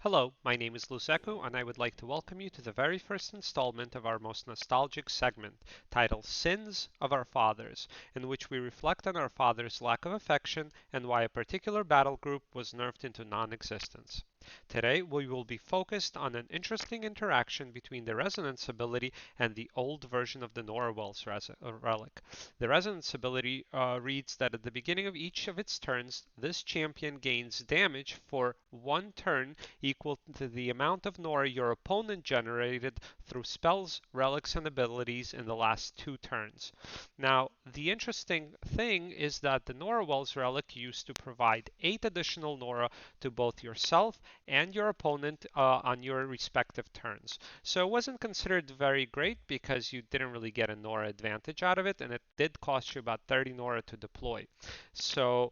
Hello, my name is Luzecu, and I would like to welcome you to the very first installment of our most nostalgic segment, titled Sins of Our Fathers, in which we reflect on our fathers' lack of affection and why a particular battle group was nerfed into non-existence. Today, we will be focused on an interesting interaction between the Resonance ability and the old version of the Nora Wells relic. The Resonance ability reads that at the beginning of each of its turns, this champion gains damage for one turn equal to the amount of Nora your opponent generated through spells, relics, and abilities in the last two turns. Now, the interesting thing is that the Nora Wells relic used to provide 8 additional Nora to both yourself and your opponent on your respective turns. So it wasn't considered very great because you didn't really get a Nora advantage out of it, and it did cost you about 30 Nora to deploy. So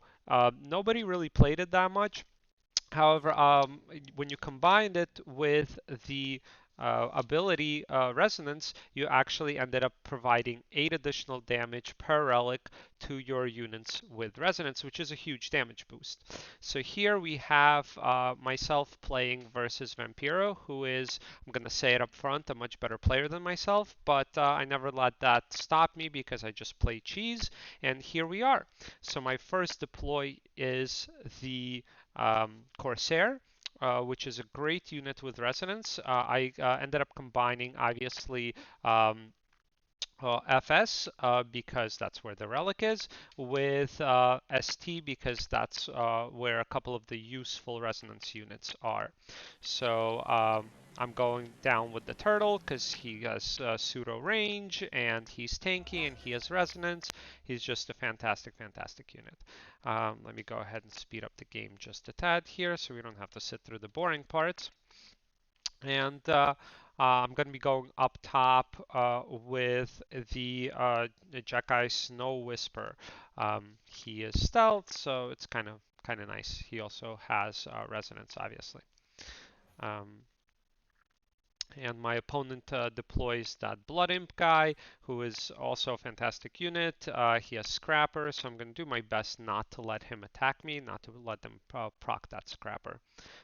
nobody really played it that much. However, when you combined it with the ability Resonance, you actually ended up providing 8 additional damage per relic to your units with Resonance, which is a huge damage boost. So here we have myself playing versus Vampiro, who is, I'm going to say it up front, a much better player than myself, but I never let that stop me because I just play cheese, and here we are. So my first deploy is the Corsair, which is a great unit with Resonance. I ended up combining, obviously, FS because that's where the relic is, with ST because that's where a couple of the useful resonance units are. So I'm going down with the turtle because he has pseudo range and he's tanky and he has resonance. He's just a fantastic, fantastic unit. Let me go ahead and speed up the game just a tad here so we don't have to sit through the boring parts. And I'm going to be going up top with the Jackai Snow Whisper. He is stealth, so it's kind of nice. He also has resonance, obviously. Um, and my opponent deploys that Blood Imp guy, who is also a fantastic unit. He has Scrapper, so I'm going to do my best not to let him attack me, not to let them proc that Scrapper.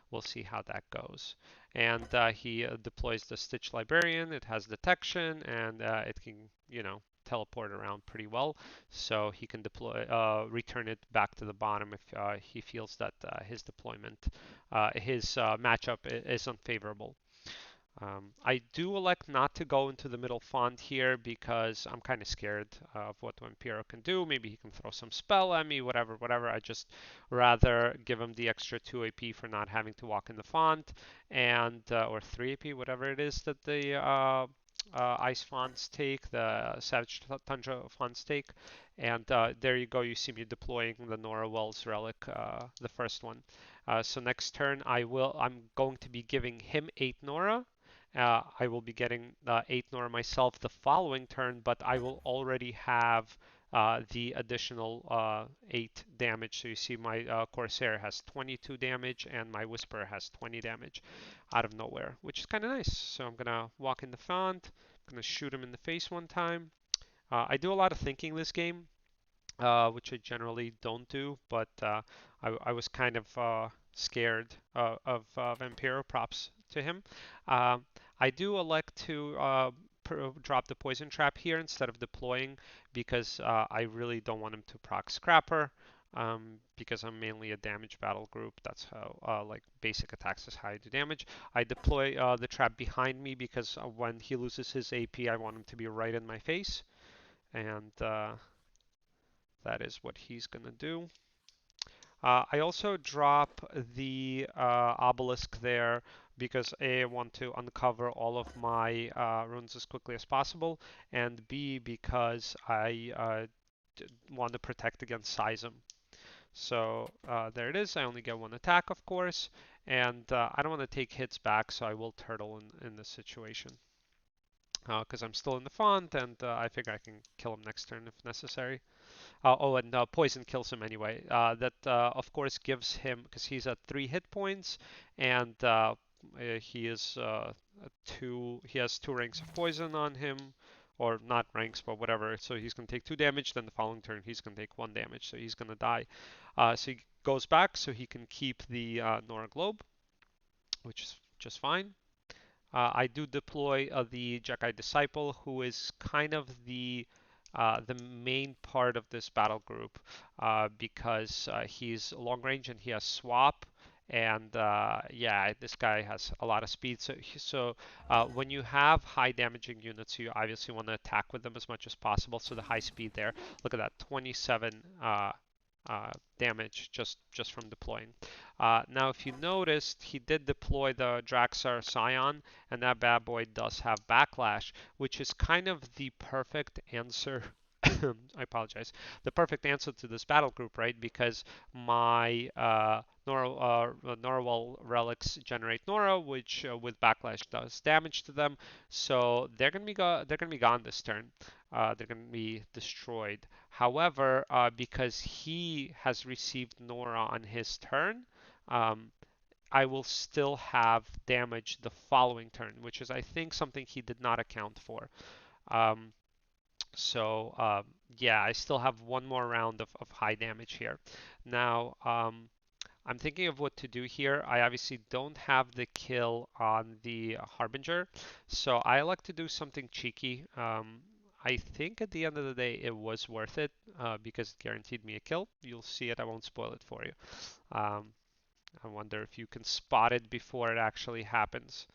We'll see how that goes. And he deploys the Stitch Librarian. It has detection, and it can, teleport around pretty well. So he can return it back to the bottom if he feels that his deployment, his matchup is unfavorable. I do elect not to go into the middle font here because I'm kind of scared of what Vampiro can do. Maybe he can throw some spell at me, whatever, whatever. I just rather give him the extra 2 AP for not having to walk in the font, and or 3 AP, whatever it is that the Ice fonts take, the Savage Tundra fonts take. And there you go. You see me deploying the Nora Wells relic, the first one. So next turn, I'm going to be giving him 8 Nora. I will be getting 8 Nora myself the following turn, but I will already have the additional 8 damage. So you see my Corsair has 22 damage and my Whisper has 20 damage out of nowhere, which is kind of nice. So I'm going to walk in the font, I'm going to shoot him in the face one time. I do a lot of thinking this game, which I generally don't do, but I was kind of scared of Vampiro. Props to him. Um, I do elect to drop the poison trap here instead of deploying because I really don't want him to proc Scrapper. Because I'm mainly a damage battle group, that's how like basic attacks is how I do damage. I deploy the trap behind me because when he loses his AP, I want him to be right in my face, and that is what he's gonna do. I also drop the obelisk there because A, I want to uncover all of my runes as quickly as possible, and B, because I want to protect against Seism. So there it is. I only get one attack, of course, and I don't want to take hits back, so I will turtle in this situation. Because I'm still in the font, and I figure I can kill him next turn if necessary. Oh, and poison kills him anyway. That of course gives him, because he's at 3 hit points, and he is two. He has 2 ranks of poison on him, or not ranks, but whatever. So he's gonna take 2 damage. Then the following turn he's gonna take 1 damage. So he's gonna die. So he goes back so he can keep the Nora Globe. which is just fine. I do deploy the Jedi Disciple, who is kind of the main part of this battle group because he's long range and he has swap. And yeah, this guy has a lot of speed. So when you have high damaging units, you obviously want to attack with them as much as possible. So the high speed there, look at that, 27 damage just from deploying. Now, if you noticed, he did deploy the Draxar Scion, and that bad boy does have backlash, which is kind of the perfect answer. I apologize. The perfect answer to this battle group, right? Because my Norwell relics generate Nora, which with backlash does damage to them. So they're gonna be gone this turn. They're gonna be destroyed. However, because he has received Nora on his turn, um, I will still have damage the following turn, which is, I think, something he did not account for. Um, so yeah, I still have one more round of high damage here. Now, I'm thinking of what to do here. I obviously don't have the kill on the Harbinger, so I like to do something cheeky. I think at the end of the day it was worth it because it guaranteed me a kill. You'll see it, I won't spoil it for you. Um, I wonder if you can spot it before it actually happens.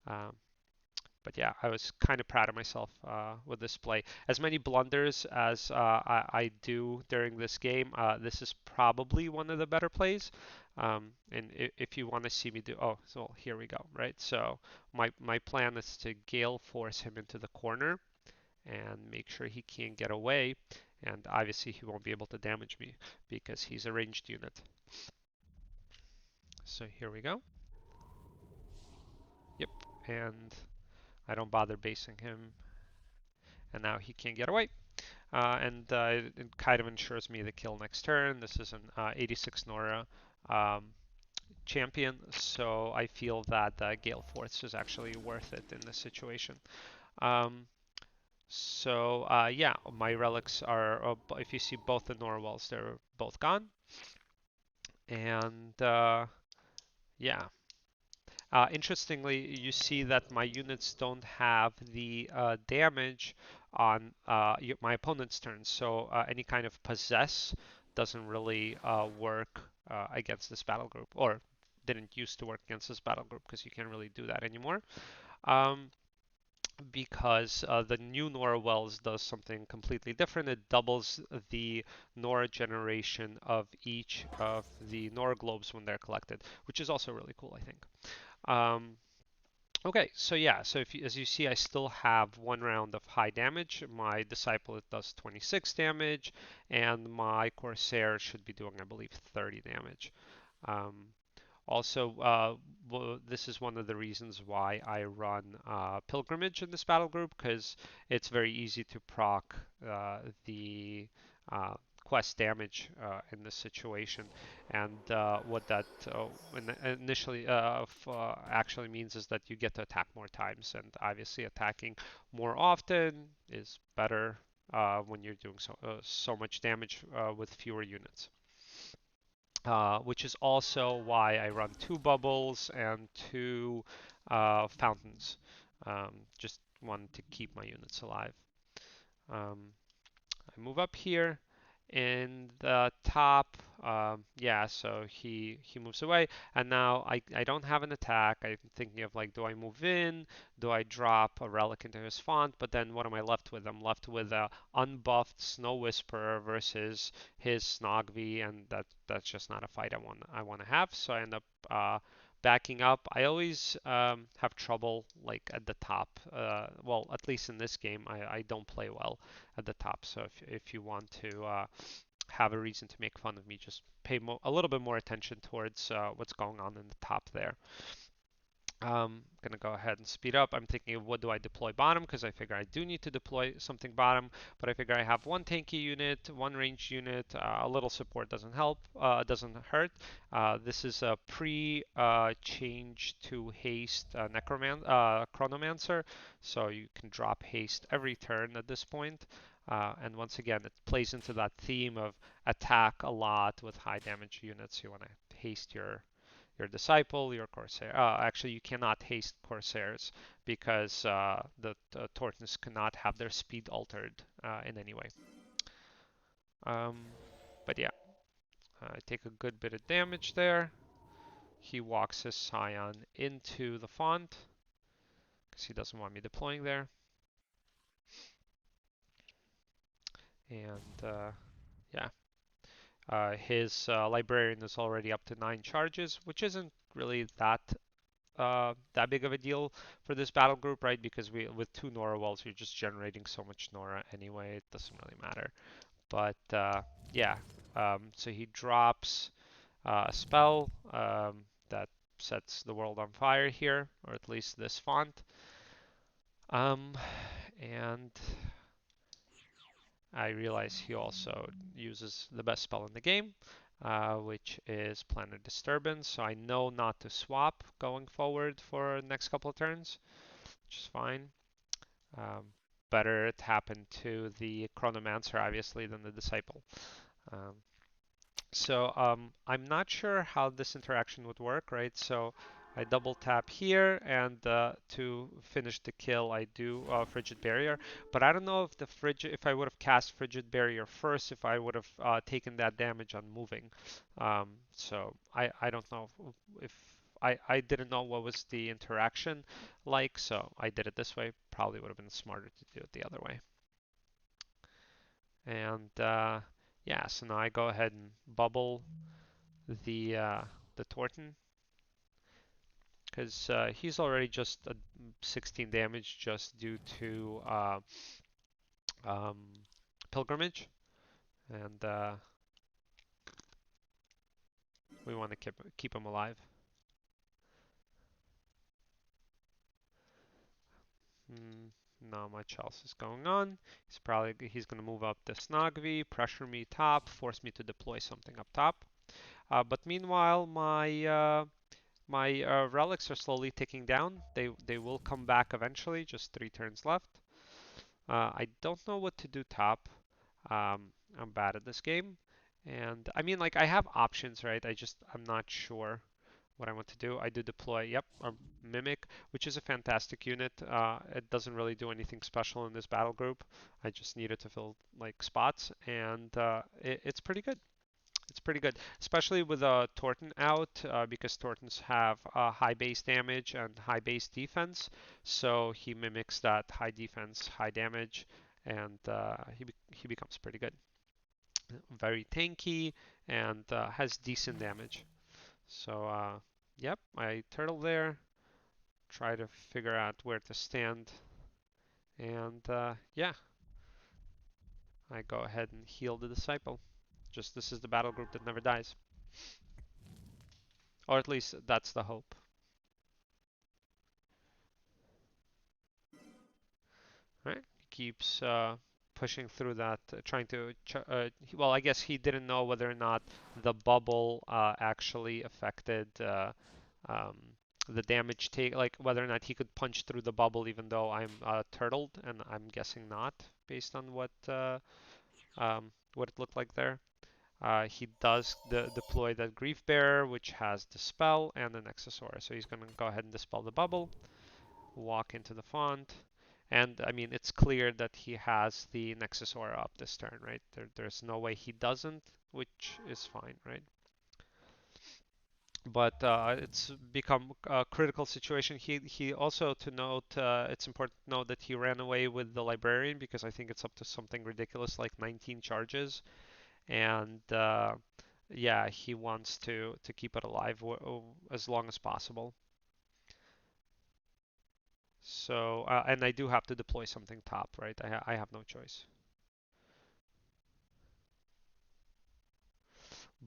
Um, but yeah, I was kind of proud of myself with this play. As many blunders as I do during this game, this is probably one of the better plays. And if you want to see me do, oh, so here we go, right? So my plan is to gale force him into the corner and make sure he can't get away. And obviously he won't be able to damage me because he's a ranged unit. So here we go. Yep, and I don't bother basing him, and now he can't get away. And it kind of ensures me the kill next turn. This is an 86 Nora um, champion, so I feel that Gale Force is actually worth it in this situation. Um, so yeah, my relics are, if you see both the Norwells, they're both gone. And yeah, interestingly, you see that my units don't have the damage on my opponent's turn, so any kind of possess doesn't really work against this battle group, or didn't used to work against this battle group because you can't really do that anymore. Um, because the new Nora Wells does something completely different. It doubles the Nora generation of each of the Nora globes when they're collected, which is also really cool, I think. Um, okay, so yeah, so as you see, I still have one round of high damage. My Disciple it does 26 damage, and my Corsair should be doing, I believe, 30 damage. Um, also, this is one of the reasons why I run Pilgrimage in this battle group, because it's very easy to proc the uh, quest damage in this situation. And what that initially actually means is that you get to attack more times, and obviously attacking more often is better when you're doing so much damage with fewer units. Which is also why I run 2 bubbles and 2 fountains. Just wanted to keep my units alive. Um, I move up here in the top. Yeah, so he moves away, and now I don't have an attack. I'm thinking of like, do I move in? Do I drop a relic into his font? But then what am I left with? I'm left with a unbuffed Snow Whisperer versus his Snogby, and that's just not a fight I want to have. So I end up backing up. I always have trouble like at the top. Well, at least in this game, I don't play well at the top. So if you want to have a reason to make fun of me, just pay a little bit more attention towards what's going on in the top there. Gonna go ahead and speed up. I'm thinking of what do I deploy bottom, because I figure I do need to deploy something bottom, but I figure I have one tanky unit, one ranged unit, a little support doesn't help, doesn't hurt. This is a pre-change to haste chronomancer, so you can drop haste every turn at this point. And once again, it plays into that theme of attack a lot with high damage units. You want to haste your disciple, your corsair. Actually, you cannot haste corsairs because the Tortons cannot have their speed altered in any way. Um, but yeah, I take a good bit of damage there. He walks his scion into the font because he doesn't want me deploying there. And yeah, his librarian is already up to 9 charges, which isn't really that big of a deal for this battle group, right? Because with 2 Nora wells, you're just generating so much Nora anyway, it doesn't really matter. But yeah, so he drops a spell that sets the world on fire here, or at least this font. Um, and I realize he also uses the best spell in the game, which is Planar Disturbance. So I know not to swap going forward for the next couple of turns, which is fine. Um, Better it happened to the Chronomancer, obviously, than the Disciple. Um, so I'm not sure how this interaction would work, right? So I double tap here, and to finish the kill, I do Frigid Barrier. But I don't know if if I would have cast Frigid Barrier first, if I would have taken that damage on moving. So I don't know if I didn't know what was the interaction like, so I did it this way. Probably would have been smarter to do it the other way. And yeah, so now I go ahead and bubble the Torton because he's already just a 16 damage just due to um, pilgrimage, and we want to keep him alive. Mm, not much else is going on. He's gonna move up the Snogvi, pressure me top, force me to deploy something up top. But meanwhile, my relics are slowly ticking down. They will come back eventually. Just 3 turns left. I don't know what to do top. I'm bad at this game. And I mean, like, I have options, right? I'm not sure what I want to do. I do deploy, yep, or Mimic, which is a fantastic unit. It doesn't really do anything special in this battle group. I just need it to fill, like, spots, and it's pretty good. It's pretty good, especially with Torton out, because Tortons have high base damage and high base defense. So he mimics that high defense, high damage, and he becomes pretty good. Very tanky and has decent damage. So yep, I turtle there. Try to figure out where to stand, and yeah, I go ahead and heal the disciple. Just this is the battle group that never dies, or at least that's the hope. Right? Keeps pushing through that, trying to. Well, I guess he didn't know whether or not the bubble actually affected um, the damage take, like whether or not he could punch through the bubble, even though I'm turtled, and I'm guessing not, based on what it looked like there. He does deploy that Grief Bearer, which has Dispel and an Accessora, so he's going to go ahead and dispel the bubble, walk into the font. And I mean, it's clear that he has the Nexus Aura up this turn, right? There's no way he doesn't, which is fine, right? But it's become a critical situation. He also, to note, it's important to note that he ran away with the Librarian because I think it's up to something ridiculous like 19 charges, and yeah, he wants to keep it alive as long as possible. So, and I do have to deploy something top, right? I have no choice.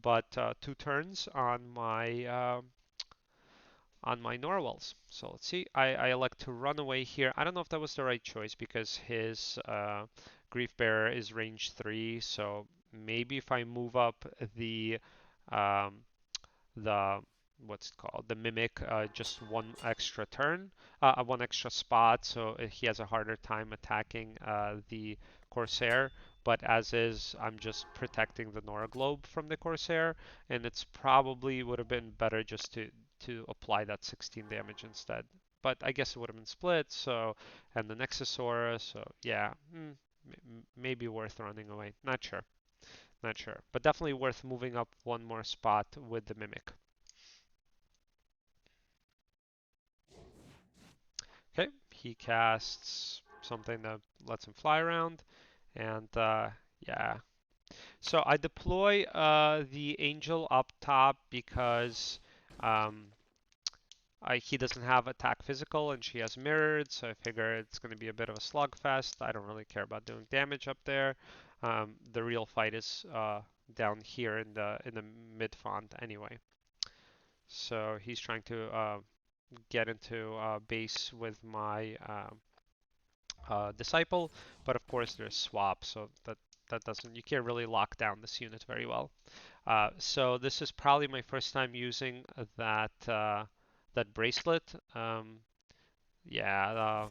But 2 turns on my Norwells. So let's see. I elect to run away here. I don't know if that was the right choice because his Grief Bearer is range 3. So maybe if I move up um, the what's it called, the Mimic, just 1 extra turn, 1 extra spot, so he has a harder time attacking the Corsair. but as is, I'm just protecting the Nora globe from the Corsair, and it's probably would have been better just to apply that 16 damage instead. But I guess it would have been split, so, and the Nexusaurus, so yeah, maybe worth running away. Not sure, not sure, but definitely worth moving up one more spot with the Mimic. Okay, he casts something that lets him fly around, and yeah. So I deploy the Angel up top because um, he doesn't have attack physical and she has mirrored, so I figure it's going to be a bit of a slugfest. I don't really care about doing damage up there. The real fight is down here in the mid font anyway. So he's trying to get into base with my disciple, but of course there's swap, so that doesn't, you can't really lock down this unit very well. So this is probably my first time using that bracelet. Yeah,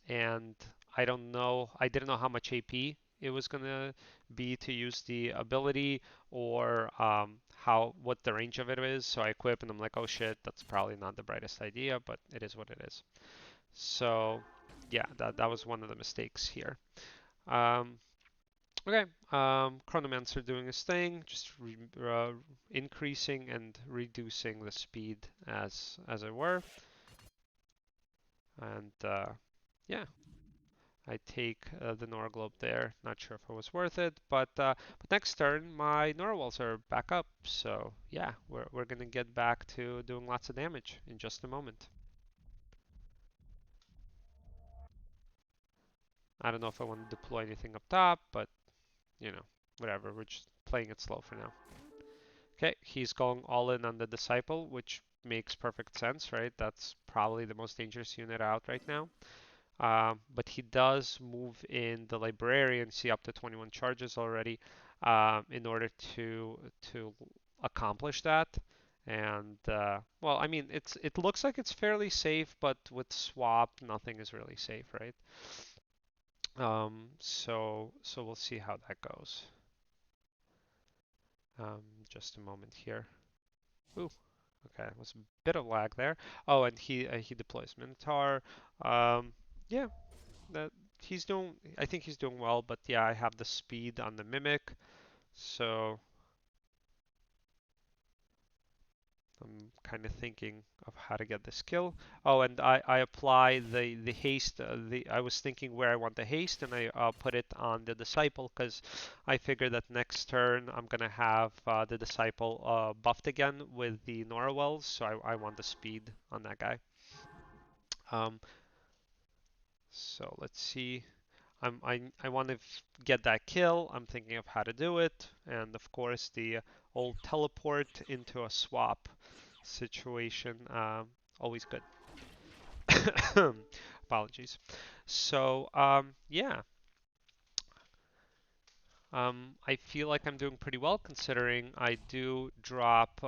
and I don't know, I didn't know how much AP it was gonna be to use the ability or how what the range of it is. So I equip and I'm like, oh shit, that's probably not the brightest idea, but it is what it is. So yeah, that was one of the mistakes here. Um, okay, Chronomancer doing his thing, just increasing and reducing the speed as it were, and yeah, I take the Nora Globe there. Not sure if it was worth it, but next turn my Nora Walls are back up, so yeah, we're gonna get back to doing lots of damage in just a moment. I don't know if I want to deploy anything up top, but you know, whatever. We're just playing it slow for now. Okay, he's going all in on the Disciple, which makes perfect sense, right? That's probably the most dangerous unit out right now. But he does move in the Librarian, see up to 21 charges already, in order to accomplish that. And well, I mean, it looks like it's fairly safe, but with swap, nothing is really safe, right? So we'll see how that goes. Just a moment here. Ooh, okay, was a bit of lag there. Oh, and he deploys Minotaur. Um, yeah, that he's doing. I think he's doing well, but yeah, I have the speed on the Mimic, so I'm kind of thinking of how to get this kill. Oh, and I apply the haste. I was thinking where I want the haste, and I put it on the disciple because I figure that next turn I'm gonna have the disciple buffed again with the Nora Wells, so I want the speed on that guy. Um, so let's see. I want to get that kill. I'm thinking of how to do it, and of course the old teleport into a swap situation, always good. Apologies. So yeah, I feel like I'm doing pretty well considering I do drop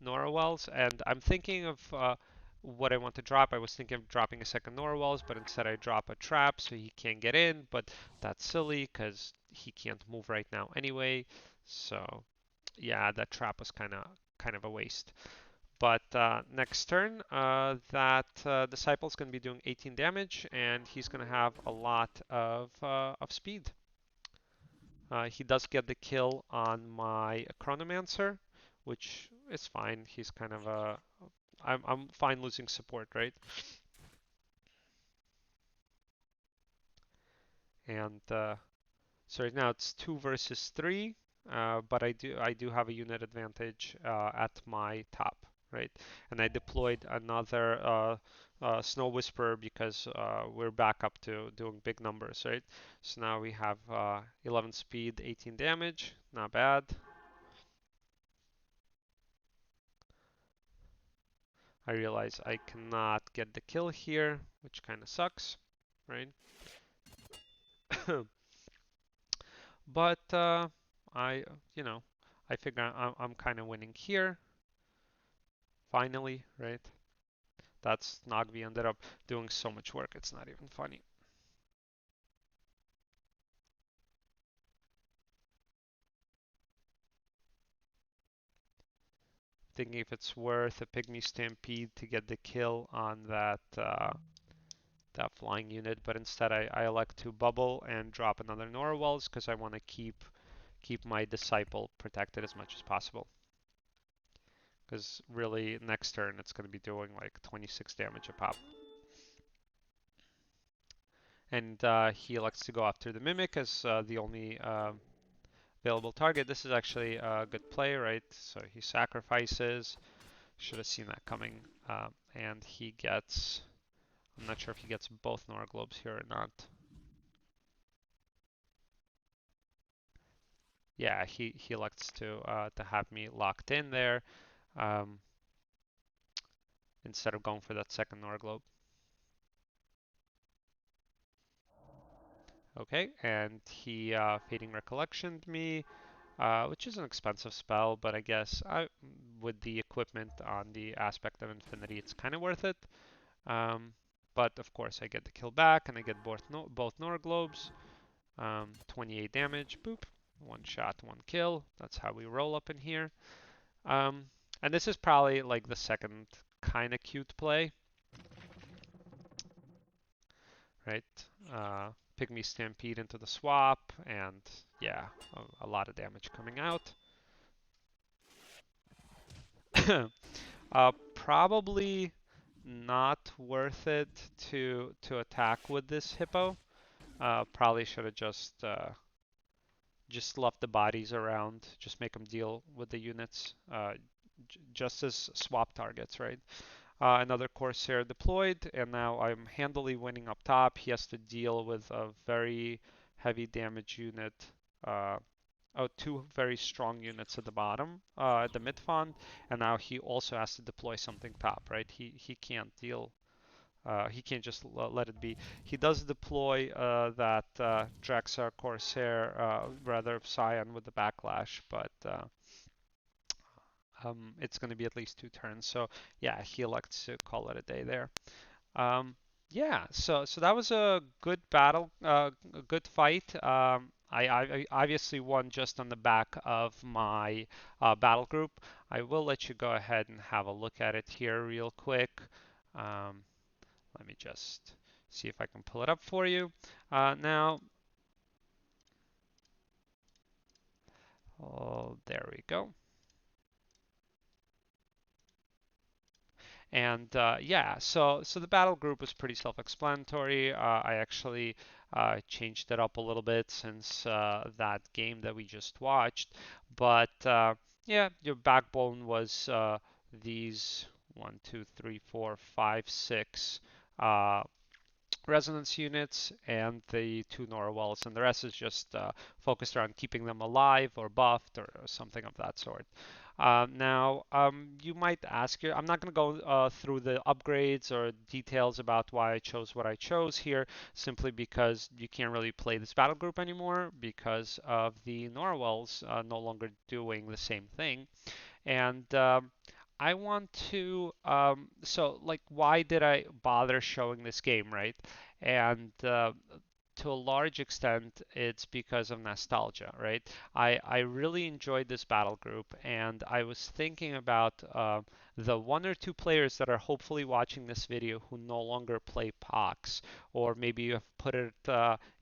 Norwells, and I'm thinking of what I want to drop. I was thinking of dropping a second Norwells, but instead I drop a trap so he can't get in, but that's silly because he can't move right now anyway. So yeah, that trap was kind of a waste. But next turn, that Disciple is going to be doing 18 damage, and he's going to have a lot of speed. He does get the kill on my Chronomancer, which is fine. He's kind of a... I'm fine losing support, right? And so right now it's 2 versus 3, but I do have a unit advantage at my top, right? And I deployed another Snow Whisperer because we're back up to doing big numbers, right? So now we have 11 speed, 18 damage, not bad. I realize I cannot get the kill here, which kind of sucks, right? But I, you know, I figure I'm kind of winning here, finally, right? That's Nagvi ended up doing so much work, it's not even funny. thinking if it's worth a Pygmy Stampede to get the kill on that flying unit, but instead I elect to bubble and drop another Nora Wells because I want to keep my Disciple protected as much as possible. Because really, next turn it's going to be doing like 26 damage a pop. And he elects to go after the Mimic as the only available target. This is actually a good play, right? So he sacrifices. Should have seen that coming. And he gets, I'm not sure if he gets both Nora Globes here or not. Yeah, he elects to have me locked in there um, instead of going for that second Nora Globe. Okay, and he Fading Recollectioned me, which is an expensive spell, but I guess with the equipment on the Aspect of Infinity, it's kind of worth it. Um, but of course, I get the kill back, and I get both Nora Globes. 28 damage, boop. One shot, one kill. That's how we roll up in here. Um, and this is probably like the second kind of cute play, right? Pygmy Stampede into the swap, and yeah, a lot of damage coming out. Probably not worth it to attack with this hippo. Probably should have just left the bodies around, just make them deal with the units, just as swap targets, right? Another Corsair deployed, and now I'm handily winning up top. He has to deal with a very heavy damage unit. Uh, Two very strong units at the bottom, at the mid font, and now he also has to deploy something top, right? He can't deal. He can't just let it be. He does deploy that Draxar Corsair, rather Scion with the backlash, but it's going to be at least 2 turns. So yeah, he elects to call it a day there. Um, yeah, so that was a good battle, a good fight. I obviously won just on the back of my battle group. I will let you go ahead and have a look at it here real quick. Um, Let me just see if I can pull it up for you. Now, oh, there we go. And yeah, so the battle group was pretty self-explanatory. I actually changed it up a little bit since that game that we just watched. But yeah, your backbone was these 1, 2, 3, 4, 5, 6 resonance units and the 2 Norwells, and the rest is just focused around keeping them alive or buffed or something of that sort. You might ask here, I'm not going to go through the upgrades or details about why I chose what I chose here, simply because you can't really play this battle group anymore because of the Norwells no longer doing the same thing. And I want to, so like, why did I bother showing this game, right? And to a large extent, it's because of nostalgia, right? I really enjoyed this battle group, and I was thinking about the 1 or 2 players that are hopefully watching this video who no longer play POX, or maybe you have put it,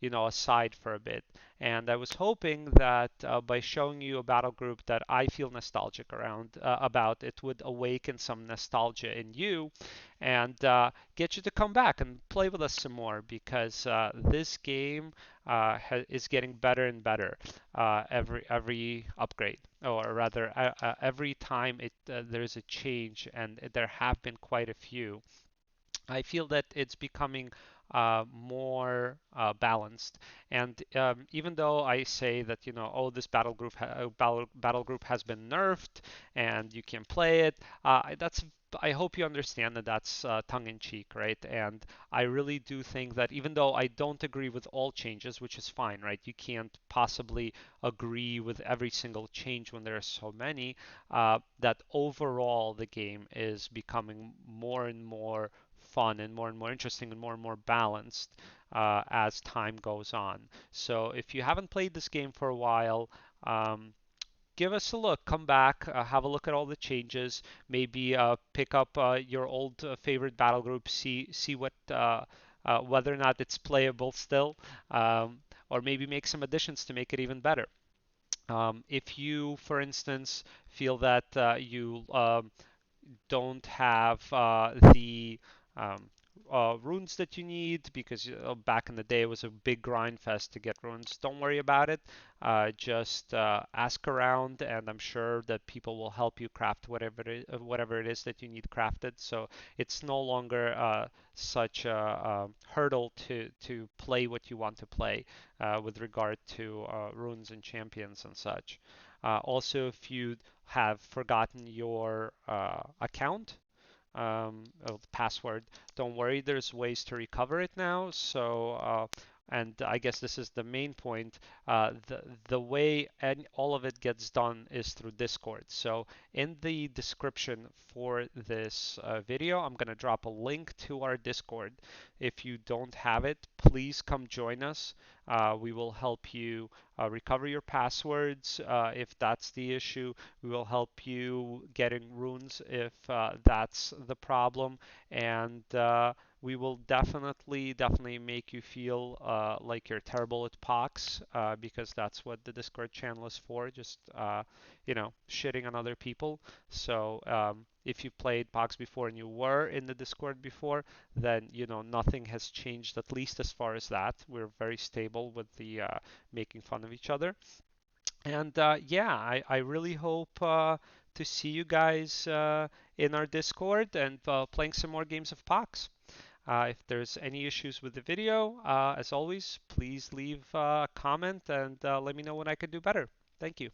aside for a bit. And I was hoping that by showing you a battle group that I feel nostalgic about, it would awaken some nostalgia in you and get you to come back and play with us some more because this game is getting better and better every upgrade, or rather every time there's a change, and there have been quite a few. I feel that it's becoming more balanced. And even though I say that, oh, this battle group has been nerfed and you can play it, that's I hope you understand that that's tongue in cheek, right? And I really do think that even though I don't agree with all changes, which is fine, right? You can't possibly agree with every single change when there are so many, that overall the game is becoming more and more fun and more interesting and more balanced as time goes on. So if you haven't played this game for a while, um, give us a look. Come back, have a look at all the changes. Maybe pick up your old favorite battle group. See what whether or not it's playable still, or maybe make some additions to make it even better. If you, for instance, feel that you don't have the um, runes that you need because back in the day it was a big grind fest to get runes. Don't worry about it. Just ask around, and I'm sure that people will help you craft whatever it is that you need crafted. So it's no longer such a hurdle to play what you want to play with regard to runes and champions and such. Also, if you have forgotten your account, password, don't worry, there's ways to recover it now. And I guess this is the main point. The way and all of it gets done is through Discord. So in the description for this video, I'm gonna drop a link to our Discord. If you don't have it, please come join us. We will help you recover your passwords if that's the issue. We will help you getting runes if that's the problem, and we will definitely make you feel like you're terrible at POX because that's what the Discord channel is for, just shitting on other people. So if you played POX before and you were in the Discord before, then nothing has changed, at least as far as that. We're very stable with the making fun of each other. And yeah, I really hope to see you guys in our Discord and playing some more games of POX. If there's any issues with the video, as always, please leave a comment and let me know what I could do better. Thank you.